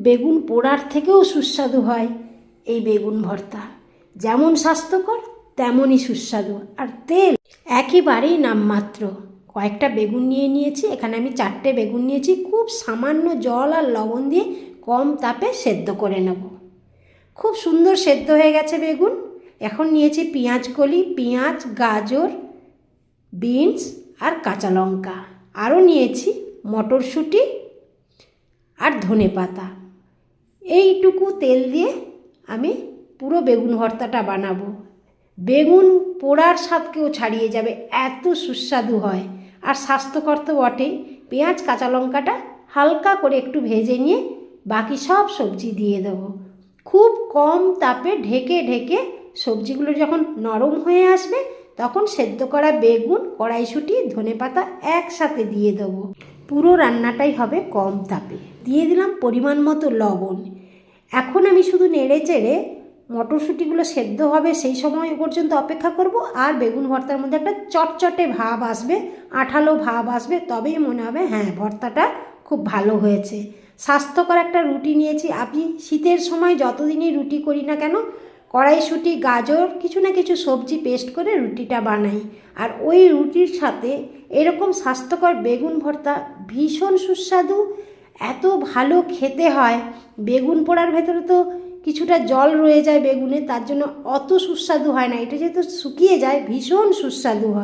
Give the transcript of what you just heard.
বেগুন পোড়ার থেকেও সুস্বাদু হয় এই বেগুন ভর্তা। যেমন স্বাস্থ্যকর তেমনই সুস্বাদু, আর তেল একেবারেই নামমাত্র। কয়েকটা বেগুন নিয়েছি, এখানে আমি 4টে বেগুন নিয়েছি। খুব সামান্য জল আর লবণ দিয়ে কম তাপে সেদ্ধ করে নেব। খুব সুন্দর সেদ্ধ হয়ে গেছে বেগুন। এখন নিয়েছি পেঁয়াজ কলি, পেঁয়াজ, গাজর, বিনস আর কাঁচা লঙ্কা। আরও নিয়েছি মটরশুঁটি আর ধনেপাতা। এইটুকু তেল দিয়ে আমি পুরো বেগুন ভর্তাটা বানাবো। বেগুন পোড়ার স্বাদকেও ছাড়িয়ে যাবে, এত সুস্বাদু হয়। আর স্বাস্থ্যকর তো বটেই। পেঁয়াজ কাঁচা লঙ্কাটা হালকা করে একটু ভেজে নিয়ে বাকি সব সবজি দিয়ে দেবো। খুব কম তাপে ঢেকে ঢেকে সবজিগুলো যখন নরম হয়ে আসবে তখন সেদ্ধ করা বেগুন, কড়াইশুঁটি, ধনেপাতা একসাথে দিয়ে দেবো। পুরো রান্নাটাই হবে কম তাপে। দিয়ে দিলাম পরিমাণ মতো লবণ। এখন আমি শুধু নেড়ে চেড়ে মটরশুঁটিগুলো সেদ্ধ হবে সেই সময় পর্যন্ত অপেক্ষা করব। আর বেগুন ভর্তার মধ্যে একটা চটচটে ভাব আসবে, আঠালো ভাব আসবে, তবেই মনে হবে হ্যাঁ ভর্তাটা খুব ভালো হয়েছে। স্বাস্থ্যকর একটা রুটি নিয়েছি। আপনি শীতের সময় যতদিনই রুটি করি না কেন, কড়াইশুঁটি, গাজর, কিছু না কিছু সবজি পেস্ট করে রুটিটা বানাই। আর ওই রুটির সাথে এরকম স্বাস্থ্যকর বেগুন ভর্তা ভীষণ সুস্বাদু, এত ভালো খেতে হয়। বেগুন পোড়ার ভেতরে তো কিছুটা জল রয়ে যায় বেগুনে, তার জন্য অত সুস্বাদু হয় না। এটা যেহেতু শুকিয়ে যায় ভীষণ সুস্বাদু হয়।